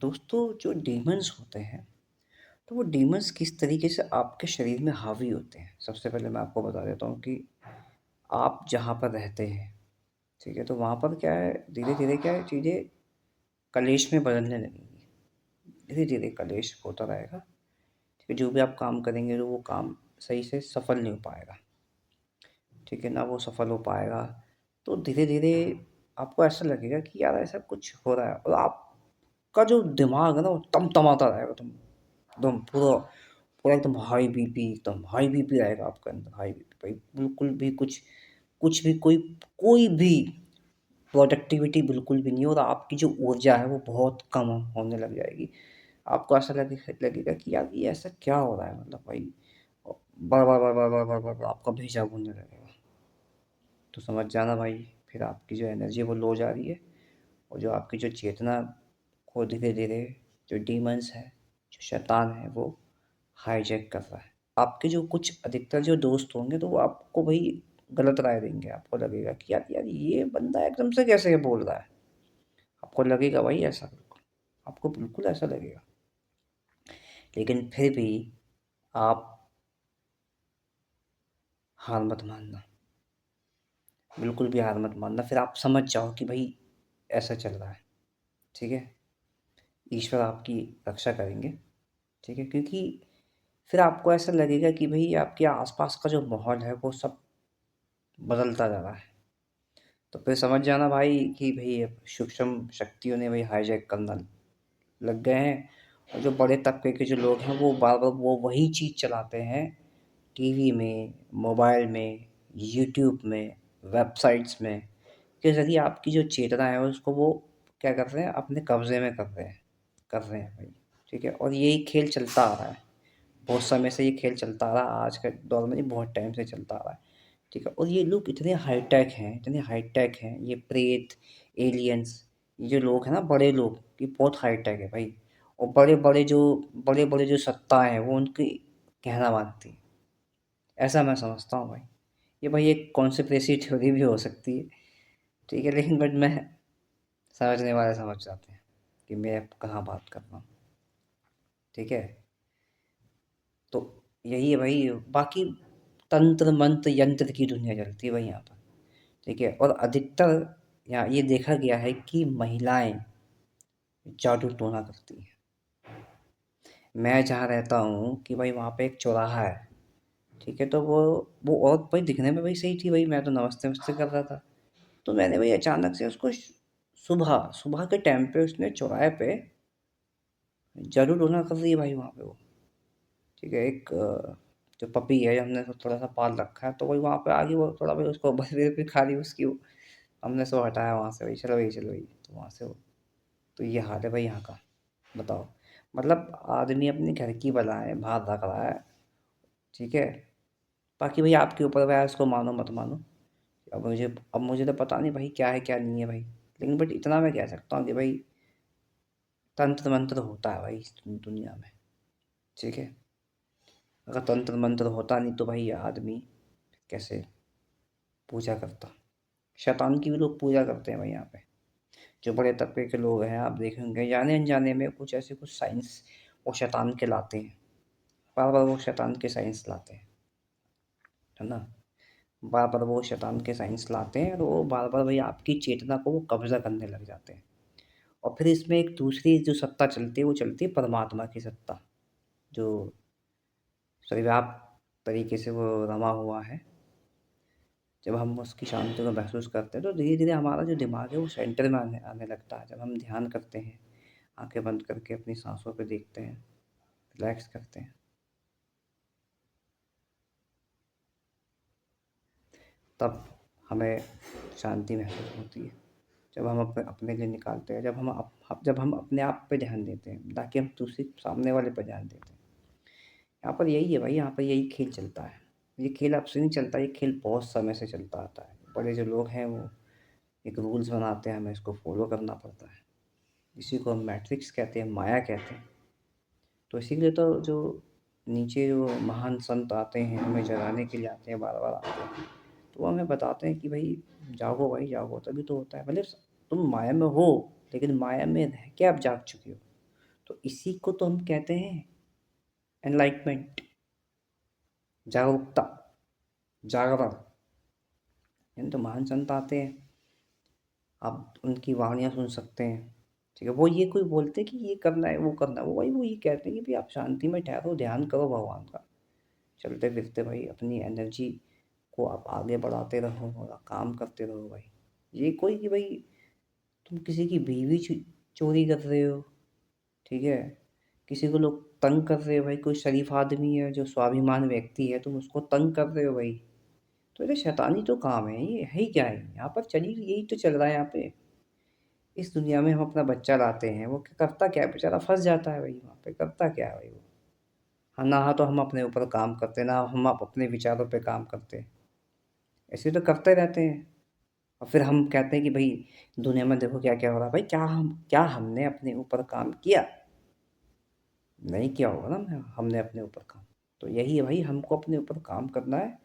दोस्तों जो डीमंस होते हैं, तो वो डीमंस किस तरीके से आपके शरीर में हावी होते हैं। सबसे पहले मैं आपको बता देता हूँ कि आप जहाँ पर रहते हैं, ठीक है, तो वहाँ पर क्या है, धीरे धीरे क्या है, चीज़ें कलेश में बदलने लगेंगी। धीरे धीरे कलेश होता रहेगा। ठीक है, जो भी आप काम करेंगे तो वो काम सही से सफल नहीं हो पाएगा। ठीक है ना, वो सफल हो पाएगा। तो धीरे धीरे आपको ऐसा लगेगा कि यार ऐसा कुछ हो रहा है, और आपका जो दिमाग है ना वो तमतमाता रहेगा। तुम एकदम पूरा पूरा एकदम हाई बीपी, एकदम हाई बीपी रहेगा आपके अंदर, हाई बीपी भाई। बिल्कुल भी कुछ भी कोई भी प्रोडक्टिविटी बिल्कुल भी नहीं, और आपकी जो ऊर्जा है वो बहुत कम होने लग जाएगी। आपको ऐसा लगेगा कि यार ये ऐसा क्या हो रहा है, मतलब भाई बड़ आपका भेजा घूमने लगेगा। तो समझ जाना भाई, फिर आपकी जो एनर्जी है वो लो जा रही है, और जो आपकी जो चेतना को धीरे धीरे जो डीमंस है, जो शैतान है, वो हाईजैक कर रहा है। आपके जो कुछ अधिकतर जो दोस्त होंगे तो वो आपको भाई गलत राय देंगे। आपको लगेगा कि यार यार ये बंदा एकदम से कैसे ये बोल रहा है। आपको लगेगा भाई ऐसा, बिल्कुल आपको बिल्कुल ऐसा लगेगा। लेकिन फिर भी आप हार मत मानना, बिल्कुल भी हार मत मानना। फिर आप समझ जाओ कि भाई ऐसा चल रहा है। ठीक है, ईश्वर आपकी रक्षा करेंगे। ठीक है, क्योंकि फिर आपको ऐसा लगेगा कि भई आपके आस-पास का जो माहौल है वो सब बदलता जा रहा है। तो फिर समझ जाना भाई कि भई अब सूक्ष्म शक्तियों ने भई हाईजैक करना लग गए हैं, और जो बड़े तबके के जो लोग हैं वो बार-बार वो वही चीज़ चलाते हैं टीवी में, मोबाइल में, यूट्यूब में, वेबसाइट्स में, के ज़रिए आपकी जो चेतना है उसको वो क्या कर रहे हैं, अपने कब्ज़े में कर रहे हैं भाई। ठीक है, और यही खेल चलता आ रहा है। बहुत समय से ये खेल चलता आ रहा है, आज के दौर में नहीं, बहुत टाइम से चलता आ रहा है। ठीक है, और ये लोग इतने हाईटेक हैं, ये प्रेत, एलियंस, ये जो लोग हैं ना, बड़े लोग, ये बहुत हाईटेक है भाई। और बड़े-बड़े जो सत्ताएँ हैं वो उनकी कहना मानती हैं। ऐसा मैं समझता हूँ भाई। ये भाई एक कॉन्स्पिरेसी थ्योरी भी हो सकती है। ठीक है, लेकिन बट मैं समझने वाले समझ जाते हैं कि मैं अब कहाँ बात कर रहा हूँ। ठीक है, तो यही है भाई। बाकी तंत्र मंत्र यंत्र की दुनिया चलती है भाई यहाँ पर। ठीक है, और अधिकतर यहाँ ये देखा गया है कि महिलाएं जादू टोना करती हैं। मैं जहाँ रहता हूँ कि भाई वहाँ पे एक चौराहा है। ठीक है, तो वो औरत भाई दिखने में भाई सही थी भाई, मैं तो नमस्ते वमस्ते कर रहा था। तो मैंने भाई अचानक से उसको सुबह सुबह के टाइम पे उसने चौराहे पे जादू टोना कर रही है भाई वहाँ पे वो। ठीक है, एक जो पपी है हमने तो थोड़ा सा पाल रखा है, तो वही वहाँ पे आ गई, वो थोड़ा भाई उसको बर्फ़ी खा ली उसकी वो। हमने उसको हटाया वहाँ से, भाई चलो भाई चलो भाई, तो वहाँ से वो। तो ये हाल है भाई यहाँ का। बताओ, मतलब आदमी अपने घर की बलाएँ बाहर रख रहा है। ठीक है, बाकी भाई आपके ऊपर है, उसको मानो मत मानो। अब मुझे तो पता नहीं भाई क्या है क्या नहीं है भाई। लेकिन बट इतना मैं कह सकता हूँ कि भाई तंत्र मंत्र होता है भाई इस दुनिया में। ठीक है, अगर तंत्र मंत्र होता नहीं तो भाई आदमी कैसे पूजा करता। शैतान की भी लोग पूजा करते हैं भाई यहाँ पे। जो बड़े तबके के लोग हैं, आप देखे होंगे जाने अनजाने में कुछ ऐसे कुछ साइंस वो शैतान के लाते हैं। बार बार वो शैतान के साइंस लाते हैं, है ना। बार बार वो शैतान के साइंस लाते हैं, और वो बार बार भाई आपकी चेतना को वो कब्जा करने लग जाते हैं। और फिर इसमें एक दूसरी जो सत्ता चलती है वो चलती है परमात्मा की सत्ता, जो सर्वव्यापक तरीके से वो रमा हुआ है। जब हम उसकी शांति को महसूस करते हैं तो धीरे धीरे हमारा जो दिमाग है वो सेंटर में आने आने लगता है। जब हम ध्यान करते हैं, आंखें बंद करके अपनी सांसों पे देखते हैं, रिलैक्स करते हैं, तब हमें शांति महसूस होती है। जब हम अपने लिए निकालते हैं, जब हम अपने आप पे ध्यान देते हैं, ताकि हम दूसरे सामने वाले पे ध्यान देते हैं। यहाँ पर यही है भाई, यहाँ पर यही खेल चलता है। ये खेल अब से नहीं चलता, ये खेल बहुत समय से चलता आता है। बड़े जो लोग हैं वो एक रूल्स बनाते हैं, हमें इसको फॉलो करना पड़ता है। इसी को हम मैट्रिक्स कहते हैं, माया कहते हैं। तो इसीलिए तो जो नीचे जो महान संत आते हैं, हमें जगाने के लिए आते हैं, बार-बार आते हैं। तो वो हमें बताते हैं कि जागो भाई जागो, तभी तो होता है। भले तुम माया में हो, लेकिन माया में रह के आप जाग चुके हो। तो इसी को तो हम कहते हैं एनलाइटमेंट, जागरूकता, जागरण। यानी तो महान संत आते हैं, आप उनकी वाणियाँ सुन सकते हैं, ठीक है। वो ये कोई बोलते कि ये करना है, वो करना है, वो भाई वो ये कहते हैं कि भाई आप शांति में ठहरो, ध्यान करो भगवान का, चलते फिरते भाई अपनी एनर्जी को आप आगे बढ़ाते रहो और काम करते रहो भाई। ये कोई कि भाई तुम किसी की बीवी चोरी कर रहे हो, ठीक है, किसी को लोग तंग कर रहे हो भाई, कोई शरीफ आदमी है जो स्वाभिमान व्यक्ति है, तुम उसको तंग कर रहे हो भाई, तो ये शैतानी तो काम है, ये है ही क्या है यहाँ पर, चलिए यही तो चल रहा है यहाँ पे। इस दुनिया में हम अपना बच्चा लाते हैं, वो करता क्या है बेचारा, फंस जाता है भाई, वहाँ पे करता क्या है भाई वो। हाँ, ना तो हम अपने ऊपर काम करते, ना हम अपने विचारों पे काम करते, ऐसे तो करते रहते हैं। और फिर हम कहते हैं कि भाई दुनिया में देखो क्या क्या हो रहा है, भाई क्या हमने अपने ऊपर काम किया? नहीं किया होगा ना हमने अपने ऊपर काम। तो यही है भाई, हमको अपने ऊपर काम करना है,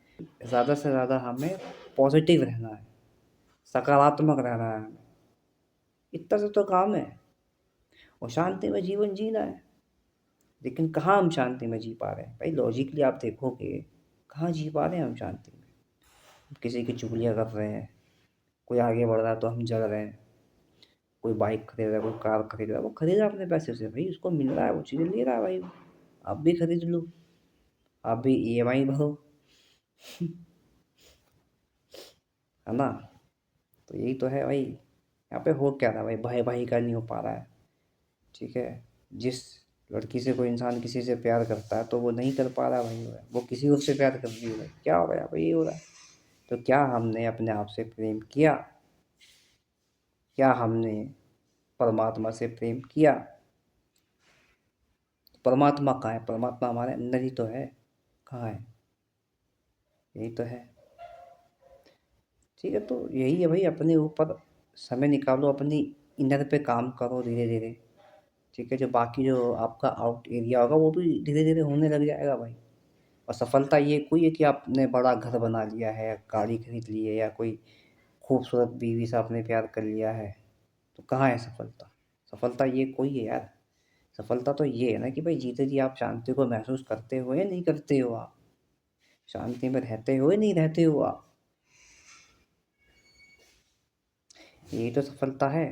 ज़्यादा से ज़्यादा हमें पॉजिटिव रहना है, सकारात्मक रहना है हमें, इतना सा तो काम है, और शांति में जीवन जीना है। लेकिन कहाँ हम शांति में जी पा रहे हैं भाई, लॉजिकली आप देखोगे, कहाँ जी पा रहे हैं हम शांति में? किसी की चुगलियाँ कर रहे हैं, कोई आगे बढ़ रहा है तो हम जल रहे हैं, कोई बाइक खरीद रहा है, कोई कार खरीद रहा है, वो खरीद रहा है अपने पैसे से भाई, उसको मिल रहा है, वो चीज़ें ले रहा है भाई, आप भी खरीद लो, आप भी ईएमआई भरो, है ना। तो यही तो है भाई, यहाँ पे हो क्या रहा है भाई, भाई भाई का नहीं हो पा रहा है, ठीक है। जिस लड़की से कोई इंसान किसी से प्यार करता है तो वो नहीं कर पा रहा भाई, वो किसी और से प्यार कर रही है भाई, क्या हो रहा है भाई, ये हो रहा है। तो क्या हमने अपने आप से प्रेम किया? क्या हमने परमात्मा से प्रेम किया? परमात्मा कहाँ है? परमात्मा हमारे अंदर ही तो है, कहाँ है? यही तो है, ठीक है। तो यही है भाई, अपने ऊपर समय निकालो, अपनी इनर पे काम करो धीरे धीरे, ठीक है। जो बाकी जो आपका आउट एरिया होगा वो भी धीरे धीरे होने लग जाएगा भाई। और सफलता ये कोई है कि आपने बड़ा घर बना लिया है, गाड़ी खरीद ली है, या कोई खूबसूरत बीवी से आपने प्यार कर लिया है, तो कहाँ है सफलता? सफलता ये कोई है यार, सफलता तो ये है ना कि भाई जीते जी आप शांति को महसूस करते हो या नहीं करते हो, आप शांति में रहते हो या नहीं रहते हो आप, यही तो सफलता है।